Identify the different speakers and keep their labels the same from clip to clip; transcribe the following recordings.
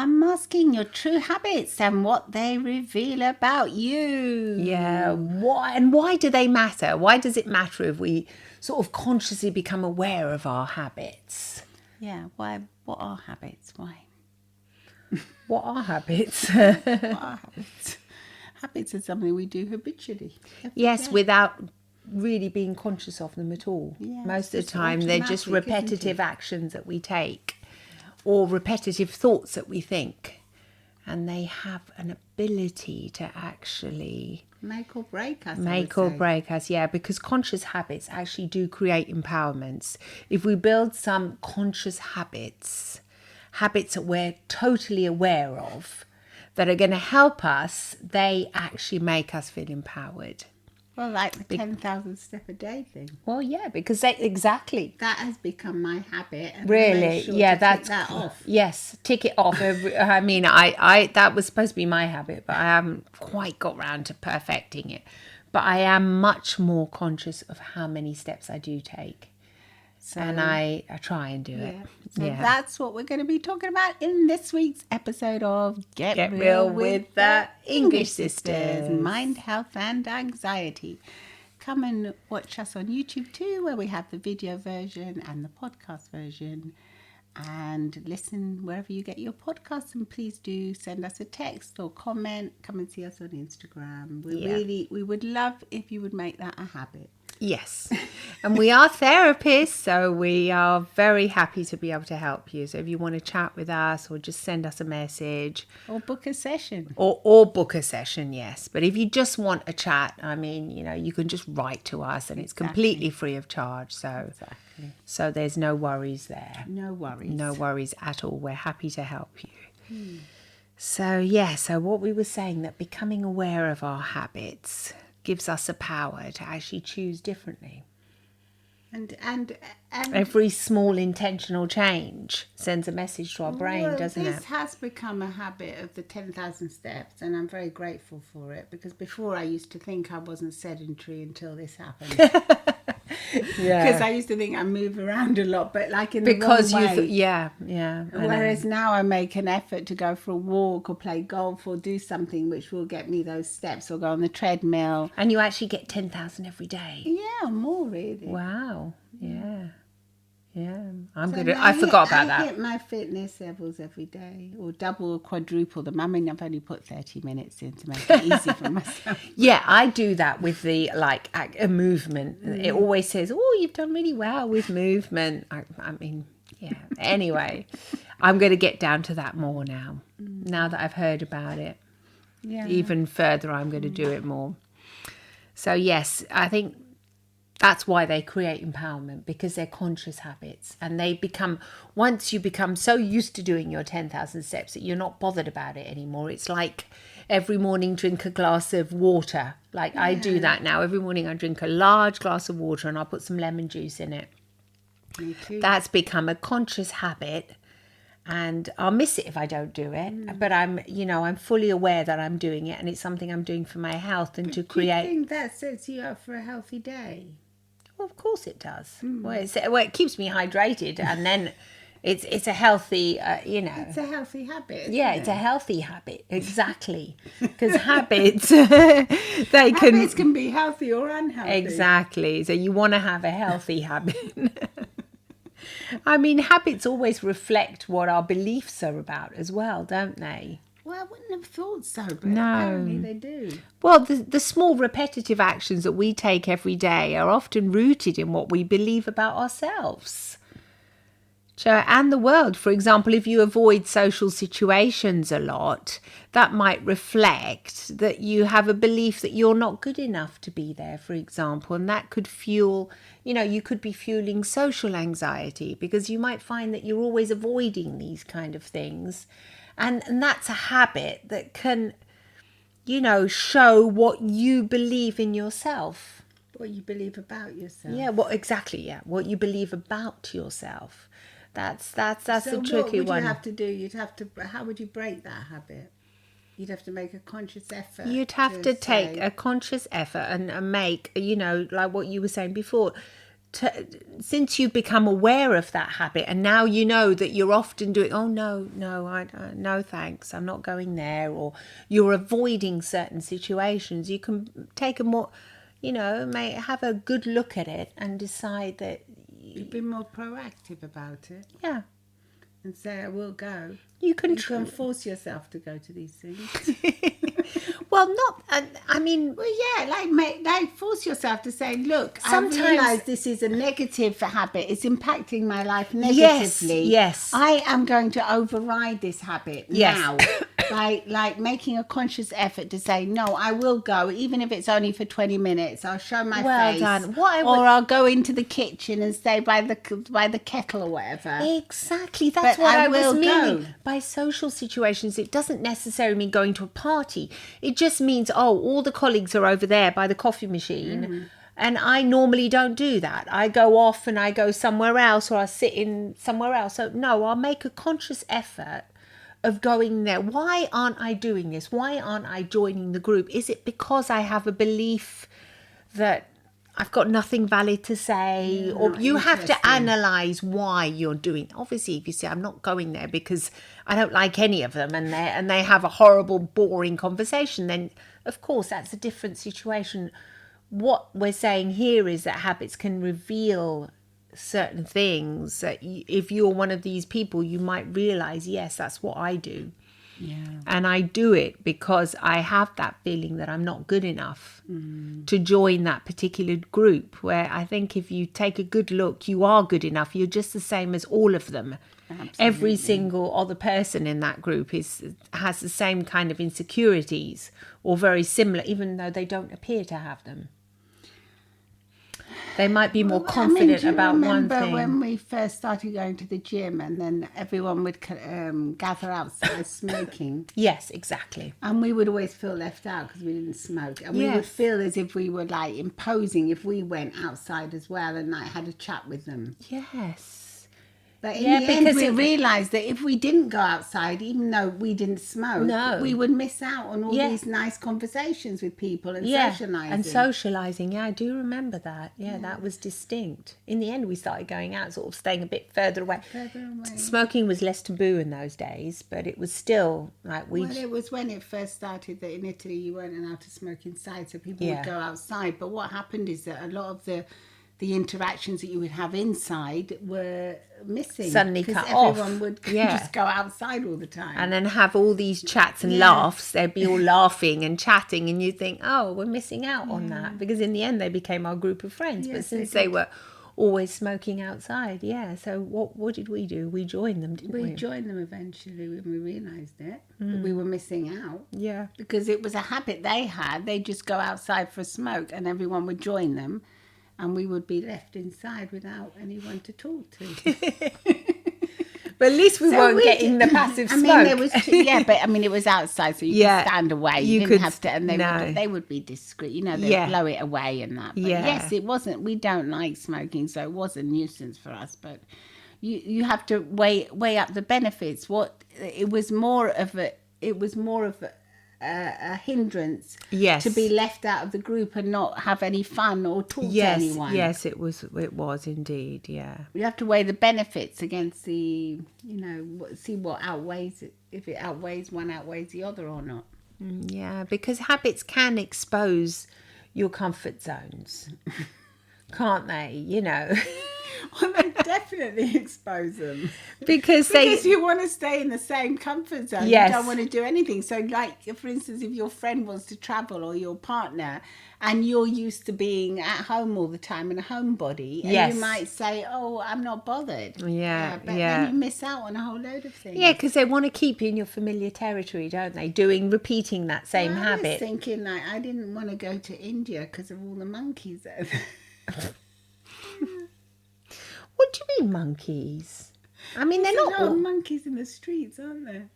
Speaker 1: Unmasking your true habits and what they reveal about you.
Speaker 2: Yeah, why do they matter? Why does it matter if we sort of consciously become aware of our habits?
Speaker 1: Yeah, why? What are habits? Why?
Speaker 2: What are habits?
Speaker 1: What are habits? Habits are something we do habitually.
Speaker 2: Yes,
Speaker 1: day.
Speaker 2: without really being conscious of them at all.
Speaker 1: Yeah,
Speaker 2: Most of
Speaker 1: it's
Speaker 2: the time, they're just
Speaker 1: automatic, isn't
Speaker 2: repetitive
Speaker 1: it?
Speaker 2: actions that we take or repetitive thoughts that we think. And they have an ability to actually
Speaker 1: Make or break us.
Speaker 2: make or break us, yeah, because conscious habits actually do create empowerments. If we build some conscious habits that we're totally aware of, that are going to help us, they actually make us feel empowered.
Speaker 1: Well, like the 10,000 step a day thing.
Speaker 2: Well, yeah, because exactly.
Speaker 1: That has become my habit. And
Speaker 2: Really,
Speaker 1: I make sure
Speaker 2: yeah,
Speaker 1: to
Speaker 2: that's
Speaker 1: tick that off.
Speaker 2: Yes, tick it off. I mean, I that was supposed to be my habit, but I haven't quite got round to perfecting it. But I am much more conscious of how many steps I do take, and I try and do it.
Speaker 1: So that's what we're going to be talking about in this week's episode of Get Real with the English Sisters, Mind, Health and Anxiety. Come and watch us on YouTube too, where we have the video version and the podcast version. And listen wherever you get your podcasts. And please do send us a text or comment. Come and see us on Instagram. We would love if you would make that a habit.
Speaker 2: Yes. And we are therapists, so we are very happy to be able to help you. So if you want to chat with us or just send us a message.
Speaker 1: Or book a session.
Speaker 2: Or book a session, yes. But if you just want a chat, I mean, you can just write to us and it's completely free of charge. So there's no worries there.
Speaker 1: No worries.
Speaker 2: No worries at all. We're happy to help you. So what we were saying, that becoming aware of our habits gives us a power to actually choose differently.
Speaker 1: And
Speaker 2: every small intentional change sends a message to our brain, doesn't it?
Speaker 1: This has become a habit of the 10,000 steps, and I'm very grateful for it, because before I used to think I wasn't sedentary until this happened. Because I used to think I move around a lot, but like in the wrong way. Whereas now I make an effort to go for a walk or play golf or do something which will get me those steps, or go on the treadmill.
Speaker 2: And you actually get 10,000 every day.
Speaker 1: Yeah, more really.
Speaker 2: Wow. Yeah. I forgot about that.
Speaker 1: I hit my fitness levels every day, or double or quadruple them. I mean, I've only put 30 minutes in to make it easy for myself.
Speaker 2: Yeah, I do that with the a movement. It always says, "Oh, you've done really well with movement." I mean, yeah. Anyway, I'm going to get down to that more now. Now that I've heard about it, even further, I'm going to do it more. So yes, I think that's why they create empowerment, because they're conscious habits, and they become, once you become so used to doing your 10,000 steps that you're not bothered about it anymore. It's like every morning drink a glass of water. I do that now. Every morning I drink a large glass of water and I'll put some lemon juice in it.
Speaker 1: Me too.
Speaker 2: That's become a conscious habit, and I'll miss it if I don't do it. But I'm fully aware that I'm doing it, and it's something I'm doing for my health and to create.
Speaker 1: Do you think that sets you up for a healthy day?
Speaker 2: Well, of course it does. Well, it keeps me hydrated, and then it's a healthy,
Speaker 1: It's a healthy habit.
Speaker 2: It's a healthy habit, exactly. Because habits, habits
Speaker 1: can be healthy or unhealthy.
Speaker 2: Exactly. So you want to have a healthy habit. I mean, habits always reflect what our beliefs are about as well, don't they?
Speaker 1: Well, I wouldn't have thought so, but apparently they do.
Speaker 2: Well, the small repetitive actions that we take every day are often rooted in what we believe about ourselves and the world. For example, if you avoid social situations a lot, that might reflect that you have a belief that you're not good enough to be there, for example, and that could fuel, you could be fueling social anxiety, because you might find that you're always avoiding these kind of things. And that's a habit that can, show what you believe in yourself.
Speaker 1: What you believe about yourself.
Speaker 2: Yeah, what you believe about yourself. That's a tricky one.
Speaker 1: What would you have to do? How would you break that habit? You'd have to make a conscious effort.
Speaker 2: You'd have to take a conscious effort and make, like what you were saying before, since you've become aware of that habit, and now you know that you're often doing, oh no, no thanks, I'm not going there, or you're avoiding certain situations, you can take a more, may have a good look at it and decide that
Speaker 1: you'd be more proactive about it.
Speaker 2: Yeah.
Speaker 1: And say, I will go.
Speaker 2: You can
Speaker 1: force yourself to go to these things.
Speaker 2: Well, not. I mean,
Speaker 1: well, yeah, like force yourself to say, look, sometimes I realise this is a negative habit. It's impacting my life negatively.
Speaker 2: Yes.
Speaker 1: I am going to override this habit now by like making a conscious effort to say, no, I will go, even if it's only for 20 minutes. I'll show my face.
Speaker 2: Done.
Speaker 1: Or I'll go into the kitchen and stay by the kettle or whatever.
Speaker 2: Exactly. That's what I was meaning. By social situations, it doesn't necessarily mean going to a party. It just means, all the colleagues are over there by the coffee machine. And I normally don't do that. I go off and I go somewhere else, or I sit in somewhere else. So no, I'll make a conscious effort of going there. Why aren't I doing this? Why aren't I joining the group? Is it because I have a belief that I've got nothing valid to say? Or you have to analyse why you're doing. Obviously, if you say, I'm not going there because I don't like any of them, and they have a horrible, boring conversation, then of course that's a different situation. What we're saying here is that habits can reveal certain things that if you're one of these people, you might realise, yes, that's what I do. Yeah. And I do it because I have that feeling that I'm not good enough to join that particular group, where I think if you take a good look, you are good enough. You're just the same as all of them. Absolutely. Every single other person in that group has the same kind of insecurities, or very similar, even though they don't appear to have them. They might be more confident about one thing.
Speaker 1: When we first started going to the gym, and then everyone would gather outside smoking?
Speaker 2: Yes, exactly.
Speaker 1: And we would always feel left out because we didn't smoke. And we would feel as if we were like imposing if we went outside as well and like had a chat with them.
Speaker 2: Yes.
Speaker 1: But in the end, we realised that if we didn't go outside, even though we didn't smoke, we would miss out on all these nice conversations with people and socialising.
Speaker 2: And socialising, I do remember that. Yeah, that was distinct. In the end, we started going out, sort of staying a bit further away. Smoking was less taboo in those days, but it was still like
Speaker 1: Well, it was when it first started that in Italy you weren't allowed to smoke inside, so people would go outside. But what happened is that a lot of the interactions that you would have inside were missing.
Speaker 2: Suddenly cut off.
Speaker 1: Everyone would just go outside all the time.
Speaker 2: And then have all these chats and laughs. They'd be all laughing and chatting, and you think, we're missing out on that. Because in the end, they became our group of friends. Yes, but since they were always smoking outside, so what did we do? We joined them, didn't we?
Speaker 1: We joined them eventually when we realised it. That we were missing out.
Speaker 2: Yeah.
Speaker 1: Because it was a habit they had. They'd just go outside for a smoke and everyone would join them. And we would be left inside without anyone to talk to.
Speaker 2: But at least we weren't getting the passive smoke.
Speaker 1: I mean, there was but I mean, it was outside, so you could stand away. You didn't have to, and they would be discreet. They'd blow it away and that. But yes, it wasn't. We don't like smoking, so it was a nuisance for us. But you have to weigh up the benefits. It was more of a hindrance to be left out of the group and not have any fun or talk to anyone.
Speaker 2: Yes, it was indeed, yeah.
Speaker 1: You have to weigh the benefits against the, see what outweighs it, if it outweighs one outweighs the other or not.
Speaker 2: Yeah, because habits can expose your comfort zones, can't they?
Speaker 1: Well, they definitely expose them.
Speaker 2: Because
Speaker 1: you want to stay in the same comfort zone. You don't want to do anything. So, like, for instance, if your friend wants to travel or your partner and you're used to being at home all the time and a homebody, and you might say, I'm not bothered. But then you miss out on a whole load of things.
Speaker 2: Yeah, because they want to keep you in your familiar territory, don't they? Repeating that same habit.
Speaker 1: I was thinking, like, I didn't want to go to India because of all the monkeys there.
Speaker 2: What do you mean monkeys? I mean, they're not all
Speaker 1: monkeys in the streets, aren't there?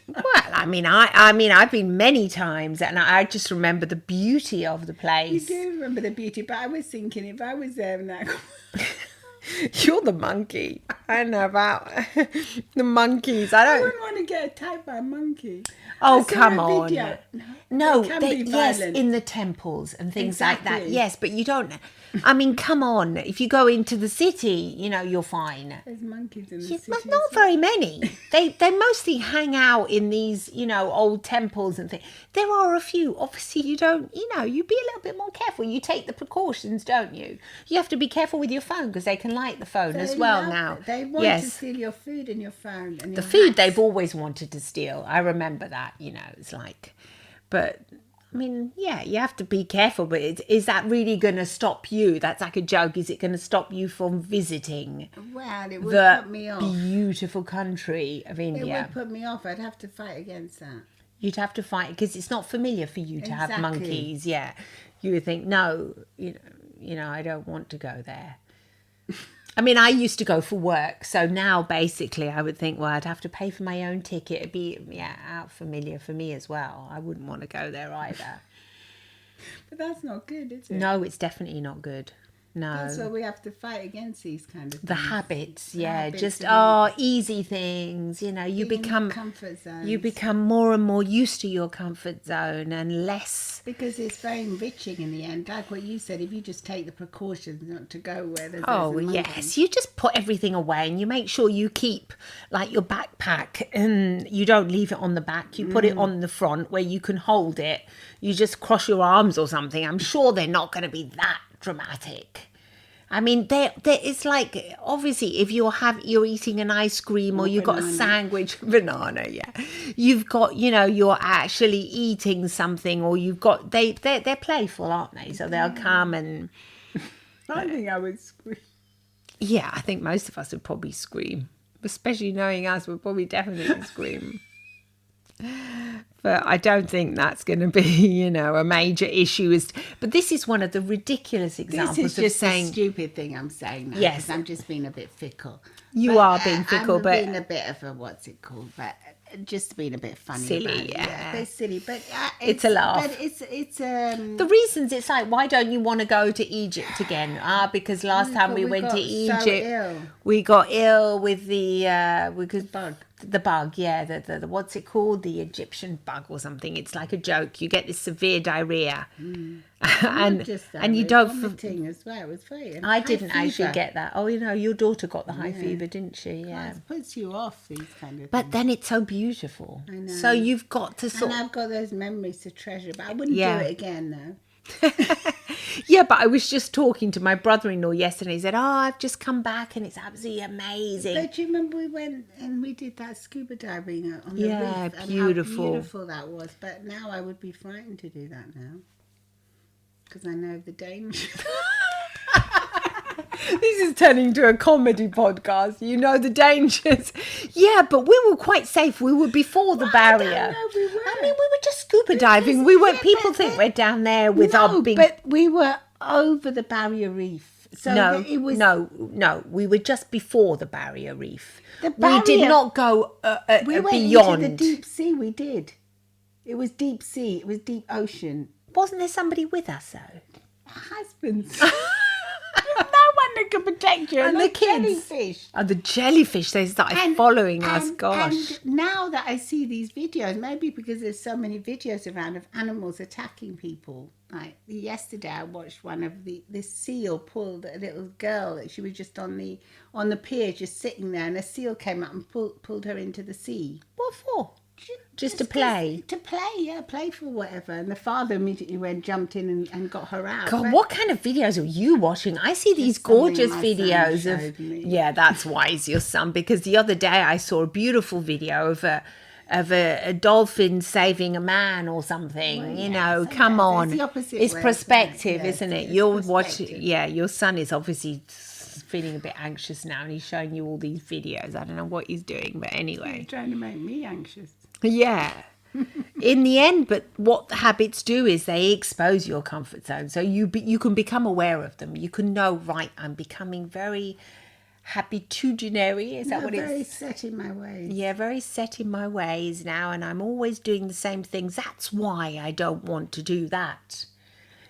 Speaker 2: Well, I mean, I've been many times, and I just remember the beauty of the place.
Speaker 1: You do remember the beauty, but I was thinking if I was there and that,
Speaker 2: You're the monkey. I don't know about the monkeys. I
Speaker 1: wouldn't want to get attacked by a monkey.
Speaker 2: Oh, come on.
Speaker 1: Video.
Speaker 2: No,
Speaker 1: they can be
Speaker 2: yes,
Speaker 1: violent.
Speaker 2: in the temples and things like that.
Speaker 1: Exactly.
Speaker 2: Yes, but you don't. I mean, come on. If you go into the city, you're fine.
Speaker 1: There's monkeys in the
Speaker 2: Yeah,
Speaker 1: city.
Speaker 2: but not very many. They mostly hang out in these, old temples and things. There are a few. Obviously, you don't, you be a little bit more careful. You take the precautions, don't you? You have to be careful with your phone because they can light the phone as well now.
Speaker 1: They want to steal your food and your phone. And
Speaker 2: the food they've always wanted to steal. I remember that, it's like, but I mean, yeah, you have to be careful, but is that really going to stop you? That's like a joke. Is it going to stop you from visiting
Speaker 1: well, it would put me off.
Speaker 2: Beautiful country of India?
Speaker 1: It would put me off. I'd have to fight against that.
Speaker 2: You'd have to fight because it's not familiar for you to have monkeys. Yeah, you would think, no, I don't want to go there. I mean, I used to go for work, so now basically I would think, well, I'd have to pay for my own ticket. It'd be, out familiar for me as well. I wouldn't want to go there either.
Speaker 1: But that's not good, is it?
Speaker 2: No, it's definitely not good. No.
Speaker 1: That's why we have to fight against these kind of things.
Speaker 2: The habits,
Speaker 1: Habits
Speaker 2: just easy things. You become
Speaker 1: comfort zones.
Speaker 2: You become more and more used to your comfort zone and less.
Speaker 1: Because it's very enriching in the end. Like what you said, if you just take the precautions not to go where there's
Speaker 2: yes, you just put everything away and you make sure you keep like your backpack and you don't leave it on the back. You put it on the front where you can hold it. You just cross your arms or something. I'm sure they're not going to be that dramatic. I mean, it's like, obviously, if you're eating an ice cream or you've got a sandwich, banana, you've got, you're actually eating something, or you've got, they're playful, aren't they? So they'll come and...
Speaker 1: I think I would scream.
Speaker 2: Yeah, I think most of us would probably scream, especially knowing us, we'd probably definitely scream. But I don't think that's going to be, a major issue. But this is one of the ridiculous examples
Speaker 1: this is just
Speaker 2: of saying...
Speaker 1: a stupid thing I'm saying now.
Speaker 2: Yes.
Speaker 1: I'm just being a bit fickle.
Speaker 2: You are being fickle, but...
Speaker 1: I'm being a bit of a, what's it called? But just being a bit funny.
Speaker 2: Silly,
Speaker 1: about it.
Speaker 2: yeah.
Speaker 1: A bit silly, but...
Speaker 2: it's a laugh.
Speaker 1: But it's
Speaker 2: the reasons, it's like, why don't you want to go to Egypt again? Because last time we went to Egypt, we got ill with the bug. The bug, yeah, the what's it called? The Egyptian bug or something. It's like a joke. You get this severe diarrhea, and you don't.
Speaker 1: Vomiting as well. It was very.
Speaker 2: I didn't actually get that. Oh, your daughter got the high fever, didn't she? Yeah,
Speaker 1: it puts you off these kind of.
Speaker 2: But then it's so beautiful. I know. So you've got to sort.
Speaker 1: And I've got those memories to treasure, but I wouldn't do it again though.
Speaker 2: Yeah, but I was just talking to my brother-in-law yesterday. He said, I've just come back and it's absolutely amazing.
Speaker 1: But do you remember we went and we did that scuba diving on the reef?
Speaker 2: Yeah, beautiful.
Speaker 1: And how beautiful that was. But now I would be frightened to do that now. Because I know the danger.
Speaker 2: This is turning into a comedy podcast. The dangers. Yeah, but we were quite safe. We were before the barrier.
Speaker 1: We were.
Speaker 2: I mean, we were just scuba diving. We weren't. People think we're down there with our big.
Speaker 1: But we were over the barrier reef. So it was.
Speaker 2: No. We were just before the barrier reef.
Speaker 1: We
Speaker 2: did not go
Speaker 1: we went
Speaker 2: beyond
Speaker 1: into the deep sea. We did. It was deep sea. It was deep ocean.
Speaker 2: Wasn't there somebody with us though?
Speaker 1: Husbands. No one that could protect you.
Speaker 2: And the kids.
Speaker 1: Jellyfish.
Speaker 2: Oh, the jellyfish. They started following us. Gosh.
Speaker 1: And now that I see these videos, maybe because there's so many videos around of animals attacking people. Like yesterday, I watched one of this seal pulled a little girl. She was just on the pier, just sitting there, and a seal came up and pulled her into the sea.
Speaker 2: What for? Just to play?
Speaker 1: To play, play for whatever. And the father immediately jumped in and got her out.
Speaker 2: God, what kind of videos are you watching? I see these gorgeous videos of... Yeah, that's wise, your son, because the other day I saw a beautiful video of a dolphin saving a man or something.
Speaker 1: Well,
Speaker 2: come on.
Speaker 1: It's the opposite
Speaker 2: it's
Speaker 1: way,
Speaker 2: perspective, isn't it? You're
Speaker 1: watching.
Speaker 2: Yeah, your son is obviously feeling a bit anxious now and he's showing you all these videos. I don't know what he's doing, but anyway.
Speaker 1: He's trying to make me anxious.
Speaker 2: Yeah. In the end, but what the habits do is they expose your comfort zone. So you can become aware of them. You can know, right, I'm becoming very habitudinary. Is that what it's?
Speaker 1: Very set in my ways.
Speaker 2: Yeah, very set in my ways now, and I'm always doing the same things. That's why I don't want to do that.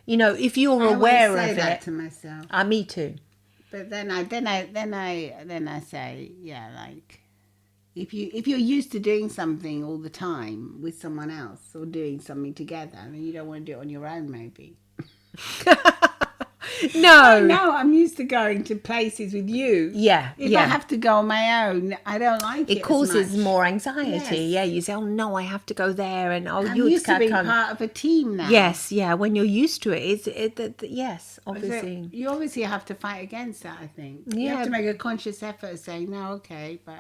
Speaker 2: If you're aware of it.
Speaker 1: I say that to myself.
Speaker 2: Me too.
Speaker 1: But then I say, yeah, like if you're used to doing something all the time with someone else or doing something together, then you don't want to do it on your own, maybe.
Speaker 2: No.
Speaker 1: No, I'm used to going to places with you.
Speaker 2: Yeah,
Speaker 1: If I have to go on my own, I don't like it.
Speaker 2: It causes
Speaker 1: as much.
Speaker 2: more anxiety.
Speaker 1: Yes.
Speaker 2: Yeah, you say, oh no, I have to go there, and
Speaker 1: I'm used to being part of a team now.
Speaker 2: Yes, yeah. When you're used to it, yes, obviously.
Speaker 1: You obviously have to fight against that. I think you have to make a conscious effort of saying, no, okay, but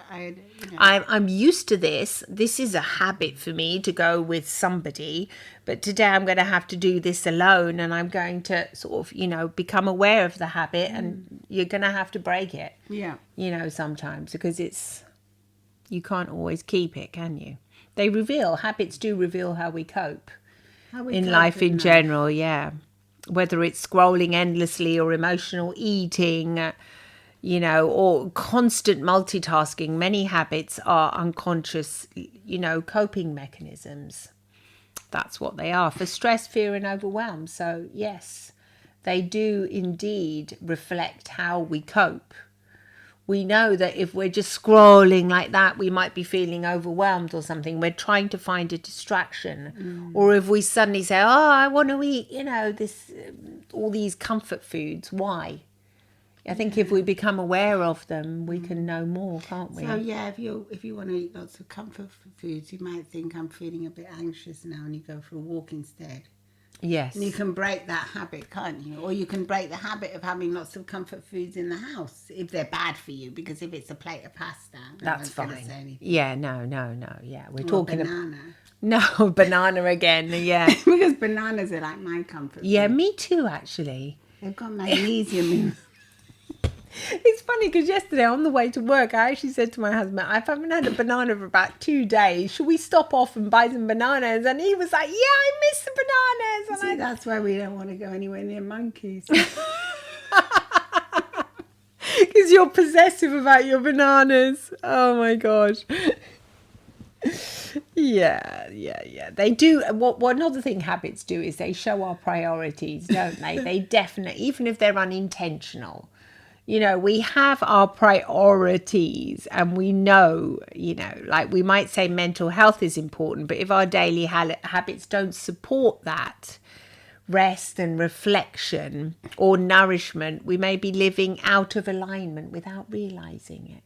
Speaker 2: I'm used to this. This is a habit for me to go with somebody, but today I'm going to have to do this alone, and I'm going to sort of, become aware of the habit, and you're going to have to break it.
Speaker 1: Yeah.
Speaker 2: Sometimes because you can't always keep it, can you? Habits do reveal how we cope in life in general, yeah. Whether it's scrolling endlessly or emotional eating, or constant multitasking, many habits are unconscious, coping mechanisms. That's what they are for stress, fear, and overwhelm. So, yes, they do indeed reflect how we cope. We know that if we're just scrolling like that, we might be feeling overwhelmed or something. We're trying to find a distraction. Or if we suddenly say, oh, I want to eat, all these comfort foods. Why? I think if we become aware of them, we can know more, can't we?
Speaker 1: So, yeah, if you want to eat lots of comfort foods, you might think I'm feeling a bit anxious now, and you go for a walk instead.
Speaker 2: Yes.
Speaker 1: And you can break that habit, can't you? Or you can break the habit of having lots of comfort foods in the house if they're bad for you. Because if it's a plate of pasta,
Speaker 2: that's fine. Yeah, no. Yeah, we're talking
Speaker 1: banana.
Speaker 2: No, banana again. Yeah,
Speaker 1: because bananas are like my comfort food.
Speaker 2: Yeah, me too. Actually,
Speaker 1: they've got magnesium in.
Speaker 2: It's funny because yesterday on the way to work, I actually said to my husband, I haven't had a banana for about 2 days. Should we stop off and buy some bananas? And he was like, yeah, I miss the bananas. And
Speaker 1: that's why we don't want to go anywhere near monkeys.
Speaker 2: Because you're possessive about your bananas. Oh my gosh. Yeah. They do. What another thing habits do is they show our priorities, don't they? They definitely, even if they're unintentional. We have our priorities, and we know, like we might say mental health is important, but if our daily habits don't support that rest and reflection or nourishment, we may be living out of alignment without realizing it.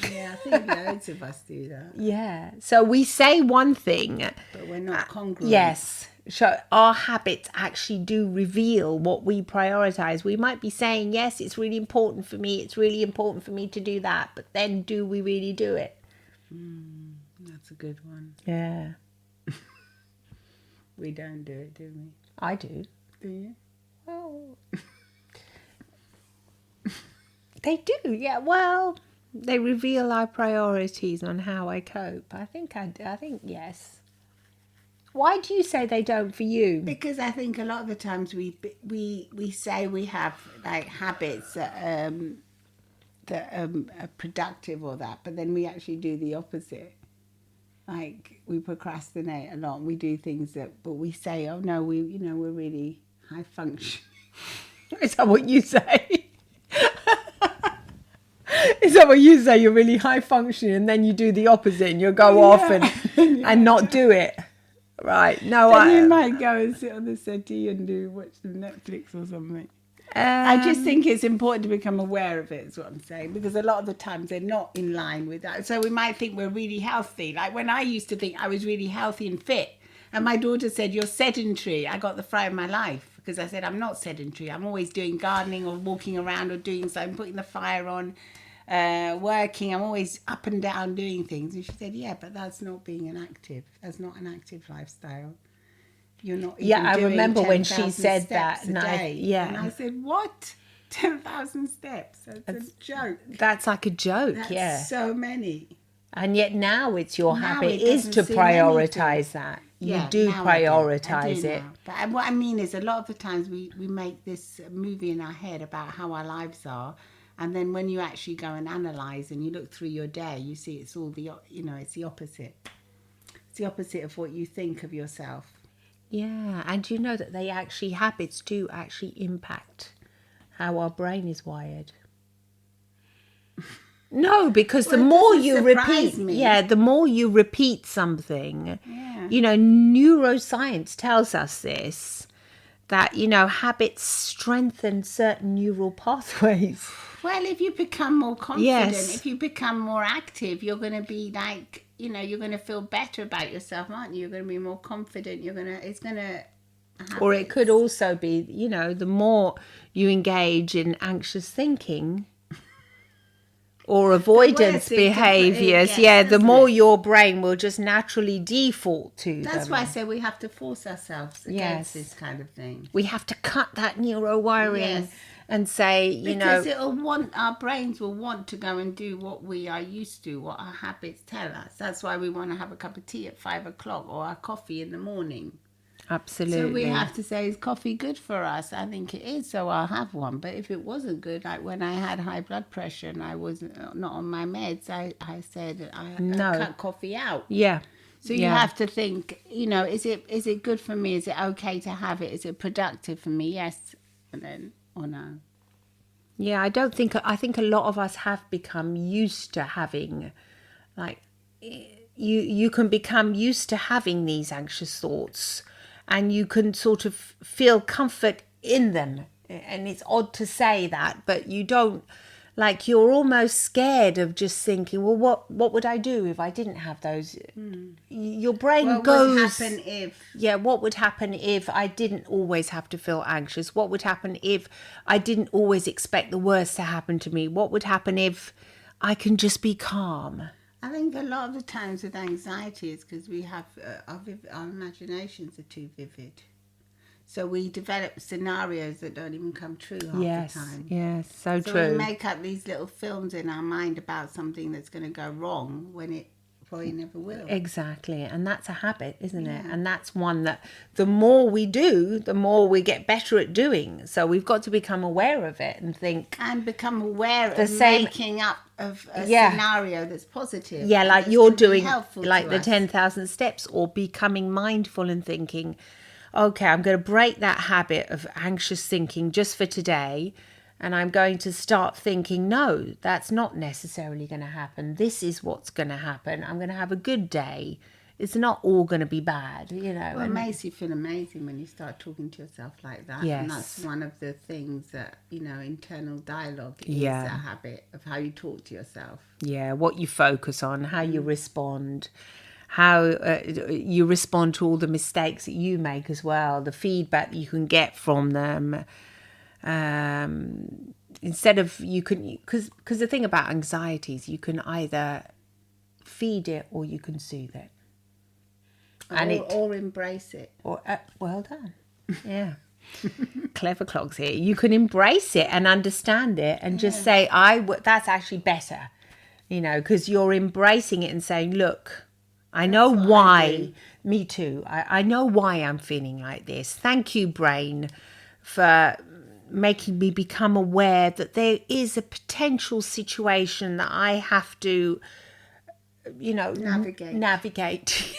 Speaker 1: Yeah, I think loads of us do that.
Speaker 2: Yeah. So we say one thing,
Speaker 1: but we're not congruent.
Speaker 2: Yes. So our habits actually do reveal what we prioritize. We might be saying, yes, it's really important for me. It's really important for me to do that. But then do we really do it?
Speaker 1: That's a good one.
Speaker 2: Yeah.
Speaker 1: We don't do it, do we?
Speaker 2: I do.
Speaker 1: Do you?
Speaker 2: Oh. They do, yeah. Well, they reveal our priorities on how I cope. I think yes. Why do you say they don't for you?
Speaker 1: Because I think a lot of the times we say we have like habits that are productive or that, but then we actually do the opposite. Like we procrastinate a lot. And we do things but we say, oh no, we're really high function.
Speaker 2: Is that what you say? Is that what you say? You're really high functioning, and then you do the opposite, and you go off and not do it. Right. No,
Speaker 1: you might go and sit on the settee and watch some Netflix or something. I just think it's important to become aware of it, is what I'm saying, because a lot of the times they're not in line with that. So we might think we're really healthy. Like when I used to think I was really healthy and fit, and my daughter said, you're sedentary. I got the fright of my life because I said, I'm not sedentary. I'm always doing gardening or walking around or doing something, putting the fire on, working. I'm always up and down doing things. And she said, yeah, but that's not being an active. That's not an active lifestyle. You're not even
Speaker 2: I
Speaker 1: doing
Speaker 2: remember when she
Speaker 1: 10,000
Speaker 2: said
Speaker 1: steps
Speaker 2: that.
Speaker 1: a day.
Speaker 2: Yeah.
Speaker 1: And I said, what? 10,000 steps? That's a joke.
Speaker 2: That's like a joke,
Speaker 1: That's so many.
Speaker 2: And yet now it's your
Speaker 1: Now
Speaker 2: habit
Speaker 1: it
Speaker 2: is to
Speaker 1: doesn't seem
Speaker 2: prioritize that. You
Speaker 1: Yeah,
Speaker 2: do
Speaker 1: now I
Speaker 2: prioritize it.
Speaker 1: now. But what I mean is a lot of the times we make this movie in our head about how our lives are. And then when you actually go and analyse and you look through your day, you see it's all it's the opposite. It's the opposite of what you think of yourself.
Speaker 2: Yeah, and you know that habits do actually impact how our brain is wired. No, because the
Speaker 1: Well, it
Speaker 2: more
Speaker 1: doesn't
Speaker 2: you
Speaker 1: surprise
Speaker 2: repeat,
Speaker 1: me.
Speaker 2: the more you repeat something,
Speaker 1: Yeah.
Speaker 2: neuroscience tells us this, that, habits strengthen certain neural pathways.
Speaker 1: Well, if you become more confident,
Speaker 2: Yes.
Speaker 1: if you become more active, you're going to be like, you're going to feel better about yourself, aren't you? You're going to be more confident. It's going to
Speaker 2: Or it could also be, the more you engage in anxious thinking or avoidance behaviors, the more your brain will just naturally default to
Speaker 1: That's
Speaker 2: them.
Speaker 1: why I say we have to force ourselves against this kind of thing.
Speaker 2: We have to cut that neurowiring and say,
Speaker 1: because our brains will want to go and do what we are used to, what our habits tell us. That's why we want to have a cup of tea at 5:00 or our coffee in the morning.
Speaker 2: Absolutely.
Speaker 1: So we have to say, is coffee good for us? I think it is, so I'll have one. But if it wasn't good, like when I had high blood pressure and I was not on my meds, I said I cut coffee out.
Speaker 2: Yeah.
Speaker 1: So you have to think, is it good for me? Is it okay to have it? Is it productive for me? Yes, and then or no.
Speaker 2: Yeah, I think a lot of us have become used to having, like, you can become used to having these anxious thoughts, and you can sort of feel comfort in them. And it's odd to say that, but you don't, like, you're almost scared of just thinking, well, what would I do if I didn't have those? Your brain goes,
Speaker 1: what would happen if?
Speaker 2: Yeah, what would happen if I didn't always have to feel anxious? What would happen if I didn't always expect the worst to happen to me? What would happen if I can just be calm?
Speaker 1: I think a lot of the times with anxiety is because we have our imaginations are too vivid. So we develop scenarios that don't even come true half the time.
Speaker 2: Yes, so
Speaker 1: So
Speaker 2: true.
Speaker 1: we make up these little films in our mind about something that's going to go wrong when it probably never will.
Speaker 2: Exactly. And that's a habit, isn't it? And that's one that the more we do, the more we get better at doing. So we've got to become aware of it and think.
Speaker 1: And become aware of making up of a scenario that's positive.
Speaker 2: Yeah, like you're doing, like the 10,000 steps, or becoming mindful and thinking, okay, I'm going to break that habit of anxious thinking just for today. And I'm going to start thinking, no, that's not necessarily going to happen. This is what's going to happen. I'm going to have a good day. It's not all going to be bad,
Speaker 1: Well, it makes you feel amazing when you start talking to yourself like that.
Speaker 2: Yes.
Speaker 1: And that's one of the things that, internal dialogue is a habit of how you talk to yourself.
Speaker 2: Yeah, what you focus on, how you respond, how you respond to all the mistakes that you make as well, the feedback that you can get from them. Instead of because the thing about anxiety is you can either feed it or you can soothe it,
Speaker 1: or embrace it.
Speaker 2: Or well done, yeah. Clever clogs here. You can embrace it and understand it and just say, that's actually better, because you're embracing it and saying, look, I know why. Me too. I know why I'm feeling like this. Thank you, brain, for making me become aware that there is a potential situation that I have to, navigate.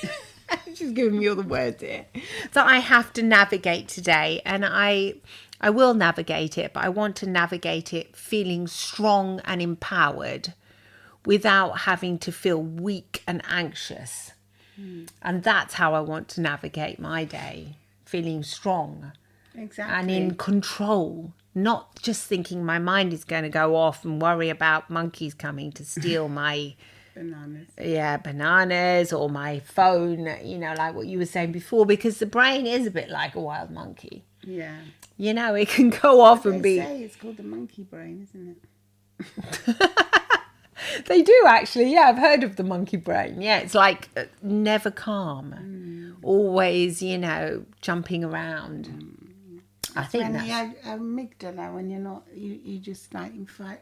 Speaker 2: She's giving me all the words here. That I have to navigate today, and I will navigate it, but I want to navigate it feeling strong and empowered without having to feel weak and anxious. And that's how I want to navigate my day, feeling strong.
Speaker 1: Exactly.
Speaker 2: And in control, not just thinking my mind is going to go off and worry about monkeys coming to steal my
Speaker 1: bananas.
Speaker 2: Yeah, bananas or my phone, like what you were saying before, because the brain is a bit like a wild monkey.
Speaker 1: Yeah.
Speaker 2: It can go off and be...
Speaker 1: They say it's called the monkey brain, isn't it?
Speaker 2: They do actually, yeah, I've heard of the monkey brain. Yeah, it's like never calm, always, jumping around. I think that's...
Speaker 1: When you have amygdala, when you're not, you just like fight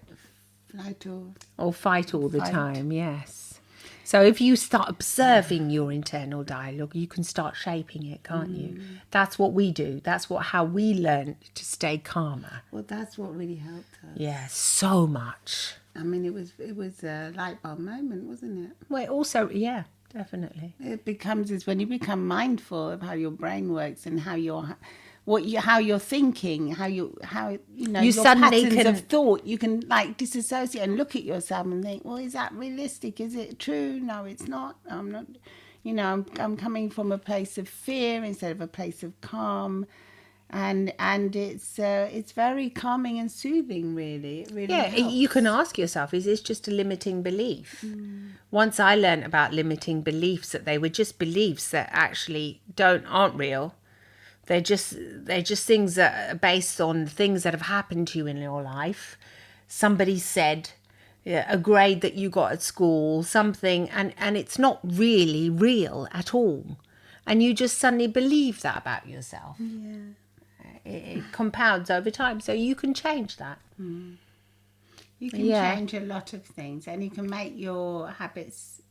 Speaker 1: or
Speaker 2: fight all the time, yes. So if you start observing your internal dialogue, you can start shaping it, can't you? That's what we do. That's how we learn to stay calmer.
Speaker 1: Well, that's what really helped us.
Speaker 2: Yeah, so much.
Speaker 1: I mean, it was a light bulb moment, wasn't it?
Speaker 2: Well, also, yeah, definitely.
Speaker 1: It becomes is when you become mindful of how your brain works and how how you're thinking, how you your
Speaker 2: suddenly
Speaker 1: patterns
Speaker 2: can
Speaker 1: of thought. You can like disassociate and look at yourself and think, well, is that realistic? Is it true? No, it's not. I'm not. I'm coming from a place of fear instead of a place of calm. And it's very calming and soothing, really. It really helps.
Speaker 2: You can ask yourself, is this just a limiting belief? Once I learned about limiting beliefs, that they were just beliefs that actually aren't real. They're just things that are based on things that have happened to you in your life. Somebody said a grade that you got at school, something, and it's not really real at all. And you just suddenly believe that about yourself.
Speaker 1: Yeah.
Speaker 2: It compounds over time, so you can change that.
Speaker 1: You can change a lot of things, and you can make your habits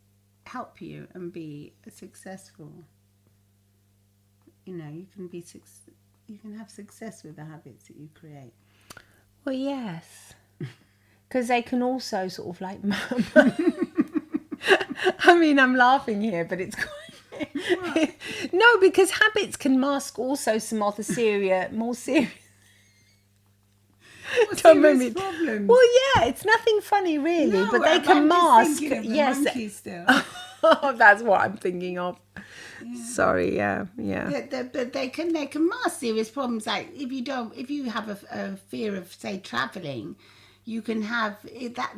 Speaker 1: help you and be successful. You can have success with the habits that you create.
Speaker 2: Well, yes, because they can also sort of like I mean, I'm laughing here, but it's quite no, because habits can mask also some other more serious
Speaker 1: serious problems.
Speaker 2: Well, yeah, it's nothing funny really, but they can mask. Yes,
Speaker 1: still.
Speaker 2: That's what I'm thinking of. Yeah. Sorry, yeah.
Speaker 1: But they can mask serious problems. Like if you have a fear of, say, traveling, you can have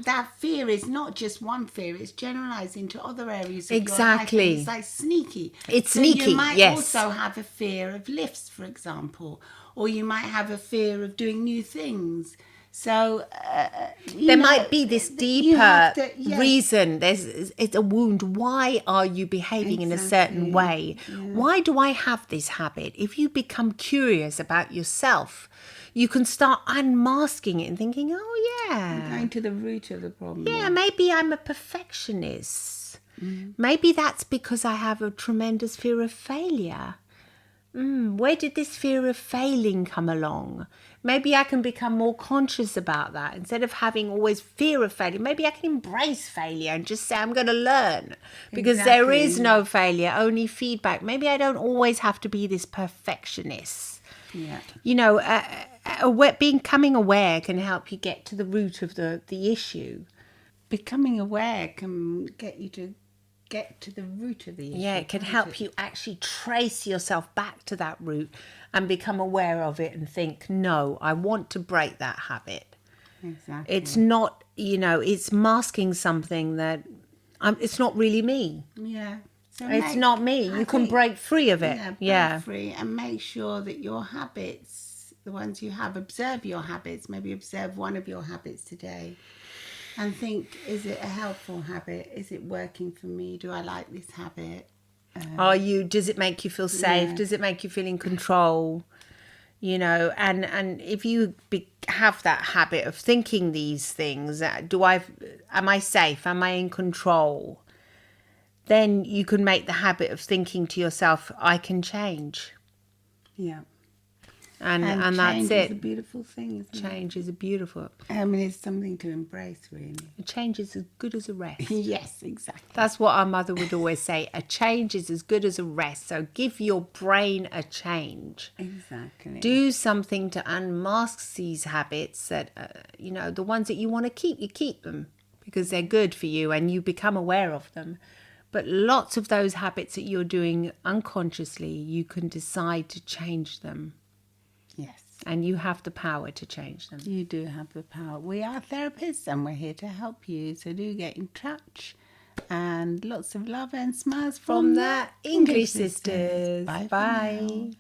Speaker 1: that fear is not just one fear; it's generalized into other areas of your life. And it's like sneaky.
Speaker 2: It's sneaky.
Speaker 1: You might also have a fear of lifts, for example, or you might have a fear of doing new things. So
Speaker 2: there might be this deeper reason. It's a wound. Why are you behaving in a certain way? Yeah. Why do I have this habit? If you become curious about yourself, you can start unmasking it and thinking, oh yeah,
Speaker 1: going to the root of the problem.
Speaker 2: Yeah, maybe I'm a perfectionist. Maybe that's because I have a tremendous fear of failure. Where did this fear of failing come along? Maybe I can become more conscious about that. Instead of having always fear of failure, maybe I can embrace failure and just say, I'm going to learn. Because there is no failure, only feedback. Maybe I don't always have to be this perfectionist.
Speaker 1: Yeah.
Speaker 2: Becoming aware can help you get to the root of the issue.
Speaker 1: Becoming aware can get you to get to the root of the issue.
Speaker 2: Yeah, it can help you actually trace yourself back to that root and become aware of it and think, no, I want to break that habit.
Speaker 1: Exactly.
Speaker 2: It's not, it's masking something that it's not really me.
Speaker 1: Yeah. So
Speaker 2: it's not me. You can break free of it.
Speaker 1: Break free and make sure that your habits, the ones you have, observe your habits. Maybe observe one of your habits today. And think, is it a helpful habit? Is it working for me? Do I like this habit?
Speaker 2: Does it make you feel safe? Yeah. Does it make you feel in control? And if you have that habit of thinking these things, am I safe? Am I in control? Then you can make the habit of thinking to yourself, I can change.
Speaker 1: Yeah.
Speaker 2: And that's it.
Speaker 1: Change is a beautiful thing, isn't it?
Speaker 2: Change is a beautiful.
Speaker 1: It's something to embrace, really.
Speaker 2: A change is as good as a rest.
Speaker 1: Yes, exactly.
Speaker 2: That's what our mother would always say. A change is as good as a rest. So give your brain a change.
Speaker 1: Exactly.
Speaker 2: Do something to unmask these habits that, the ones that you want to keep, you keep them because they're good for you and you become aware of them. But lots of those habits that you're doing unconsciously, you can decide to change them.
Speaker 1: Yes.
Speaker 2: And you have the power to change them.
Speaker 1: You do have the power. We are therapists and we're here to help you. So do get in touch. And lots of love and smiles from the English Sisters. Bye.